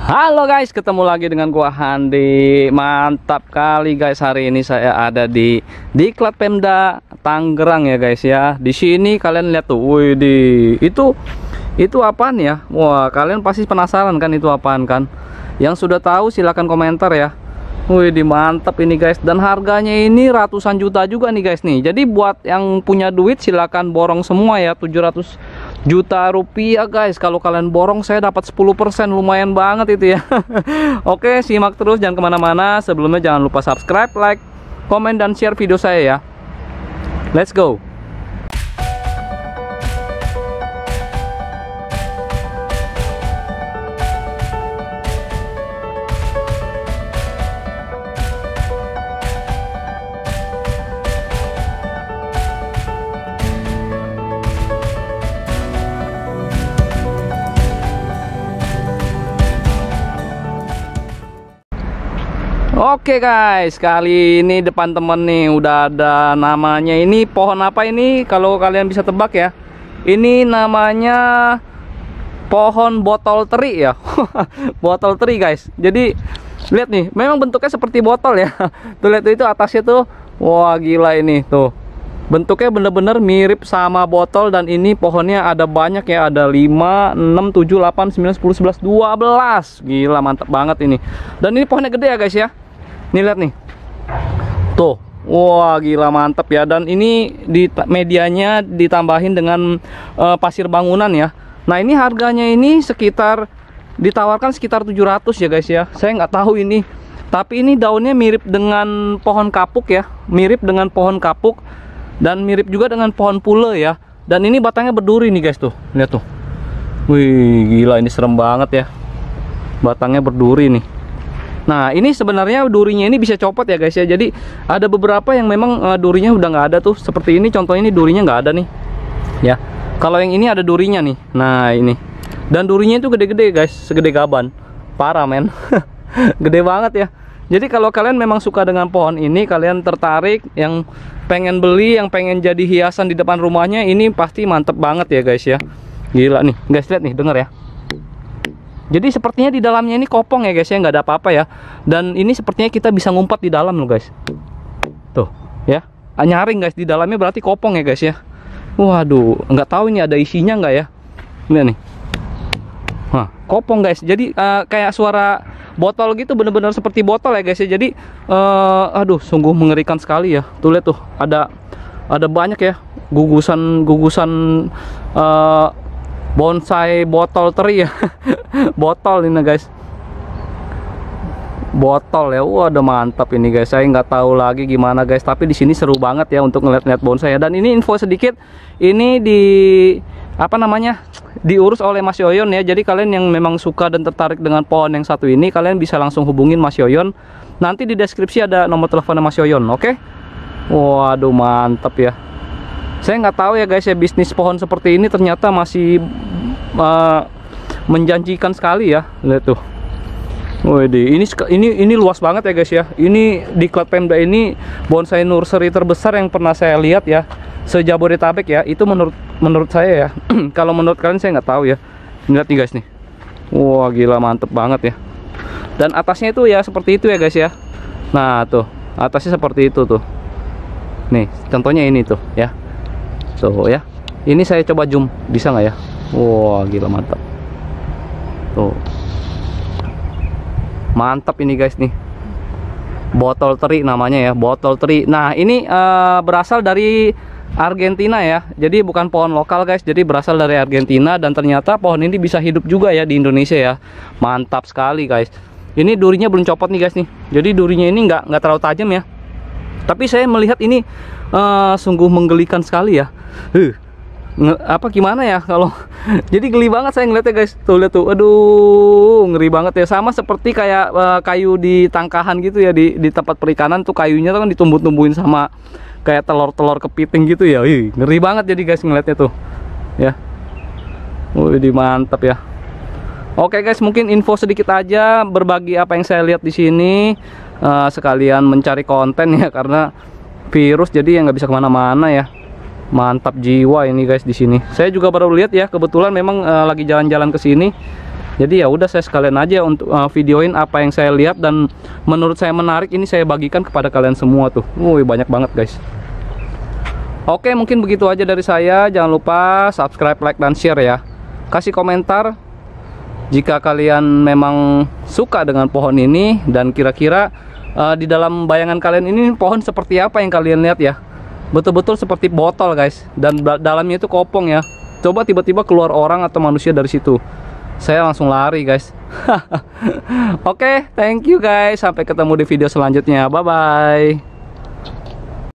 Halo guys, ketemu lagi dengan gua Handi. Mantap kali guys, hari ini saya ada di Diklat Pemda Tangerang ya guys ya. Di sini kalian lihat tuh, wih itu apaan ya? Wah, kalian pasti penasaran kan itu apaan kan? Yang sudah tahu silahkan komentar ya. Wih, mantap ini guys, dan harganya ini ratusan juta juga nih guys nih. Jadi buat yang punya duit silahkan borong semua ya, 700 juta rupiah guys. Kalau kalian borong saya dapat 10%, lumayan banget itu ya. Oke, simak terus, jangan kemana-mana. Sebelumnya jangan lupa subscribe, like, komen, dan share video saya ya. Let's go. Oke guys, kali ini depan temen nih udah ada namanya. Ini pohon apa ini? Kalau kalian bisa tebak ya, ini namanya pohon botol teri ya. Botol teri guys. Jadi lihat nih, memang bentuknya seperti botol ya. Tuh lihat itu atasnya tuh, wah gila ini tuh. Bentuknya bener-bener mirip sama botol, dan ini pohonnya ada banyak ya, ada 5, 6, 7, 8, 9, 10, 11, 12. Gila, mantap banget ini. Dan ini pohonnya gede ya guys ya. Nih lihat nih. Tuh. Wah, gila mantap ya. Dan ini di medianya ditambahin dengan pasir bangunan ya. Nah, ini harganya ini sekitar ditawarkan sekitar 700 ya guys ya. Saya nggak tahu ini. Tapi ini daunnya mirip dengan pohon kapuk ya. Mirip dengan pohon kapuk. Dan mirip juga dengan pohon pule ya. Dan ini batangnya berduri nih guys tuh. Lihat tuh. Wih, gila ini serem banget ya. Batangnya berduri nih. Nah, ini sebenarnya durinya ini bisa copot ya guys ya. Jadi ada beberapa yang memang durinya udah nggak ada tuh. Seperti ini contohnya, ini durinya nggak ada nih. Ya. Kalau yang ini ada durinya nih. Nah, ini. Dan durinya itu gede-gede guys, segede gaban. Parah men. Gede banget ya. Jadi kalau kalian memang suka dengan pohon ini, kalian tertarik, yang pengen beli, yang pengen jadi hiasan di depan rumahnya, ini pasti mantep banget ya guys ya. Gila nih, guys lihat nih, denger ya. Jadi sepertinya di dalamnya ini kopong ya guys ya, nggak ada apa-apa ya. Dan ini sepertinya kita bisa ngumpat di dalam loh guys. Tuh ya, nyaring guys, di dalamnya berarti kopong ya guys ya. Waduh, nggak tahu ini ada isinya nggak ya. Ini nih. Nah, kopong guys. Jadi kayak suara botol gitu, bener-bener seperti botol ya guys ya. Jadi aduh, sungguh mengerikan sekali ya. Tuh lihat tuh, ada banyak ya gugusan bonsai botol teri ya. Botol ini guys, botol ya. Wah, udah mantap ini guys. Saya nggak tahu lagi gimana guys, tapi di sini seru banget ya untuk ngeliat-ngeliat bonsai ya. Dan ini info sedikit, ini di apa namanya, diurus oleh Mas Yoyon ya. Jadi kalian yang memang suka dan tertarik dengan pohon yang satu ini, kalian bisa langsung hubungin Mas Yoyon. Nanti di deskripsi ada nomor teleponnya Mas Yoyon, oke? Waduh, mantap ya. Saya nggak tahu ya guys ya, bisnis pohon seperti ini ternyata masih menjanjikan sekali ya. Lihat tuh. Widih, ini luas banget ya guys ya. Ini di Diklat Pemda ini bonsai nursery terbesar yang pernah saya lihat ya, se-Jabodetabek ya. Itu menurut saya ya. Kalau menurut kalian saya nggak tahu ya. Lihat nih guys nih. Wah, gila mantep banget ya. Dan atasnya itu ya seperti itu ya guys ya. Nah, tuh, atasnya seperti itu tuh. Nih, contohnya ini tuh ya. Tuh ya. Ini saya coba zoom, bisa nggak ya? Wah, gila mantap. Tuh. Mantap ini guys nih. Botol teri namanya ya, botol teri. Nah, ini berasal dari Argentina ya. Jadi bukan pohon lokal guys, jadi berasal dari Argentina. Dan ternyata pohon ini bisa hidup juga ya di Indonesia ya. Mantap sekali guys. Ini durinya belum copot nih guys nih. Jadi durinya ini nggak terlalu tajam ya. Tapi saya melihat ini sungguh menggelikan sekali ya. Apa gimana ya kalau jadi geli banget saya ngeliatnya guys. Tuh lihat tuh, aduh ngeri banget ya. Sama seperti kayak kayu di tangkahan gitu ya, di tempat perikanan tuh kayunya tuh kan ditumbuh-tumbuhin sama kayak telur-telur kepiting gitu ya. Wih, ngeri banget jadi guys ngeliatnya tuh ya. Wih, mantap ya. Oke guys, mungkin info sedikit aja, berbagi apa yang saya lihat di sini, sekalian mencari konten ya, karena virus jadi ya nggak bisa kemana-mana ya. Mantap jiwa ini guys di sini. Saya juga baru lihat ya, kebetulan memang lagi jalan-jalan ke sini. Jadi ya udah, saya sekalian aja untuk videoin apa yang saya lihat dan menurut saya menarik, ini saya bagikan kepada kalian semua tuh. Wih, banyak banget guys. Oke, mungkin begitu aja dari saya. Jangan lupa subscribe, like, dan share ya. Kasih komentar jika kalian memang suka dengan pohon ini, dan kira-kira di dalam bayangan kalian ini pohon seperti apa yang kalian lihat ya. Betul-betul seperti botol guys, dan dalamnya itu kopong ya. Coba tiba-tiba keluar orang atau manusia dari situ, saya langsung lari guys. Oke, thank you guys. Sampai ketemu di video selanjutnya. Bye bye.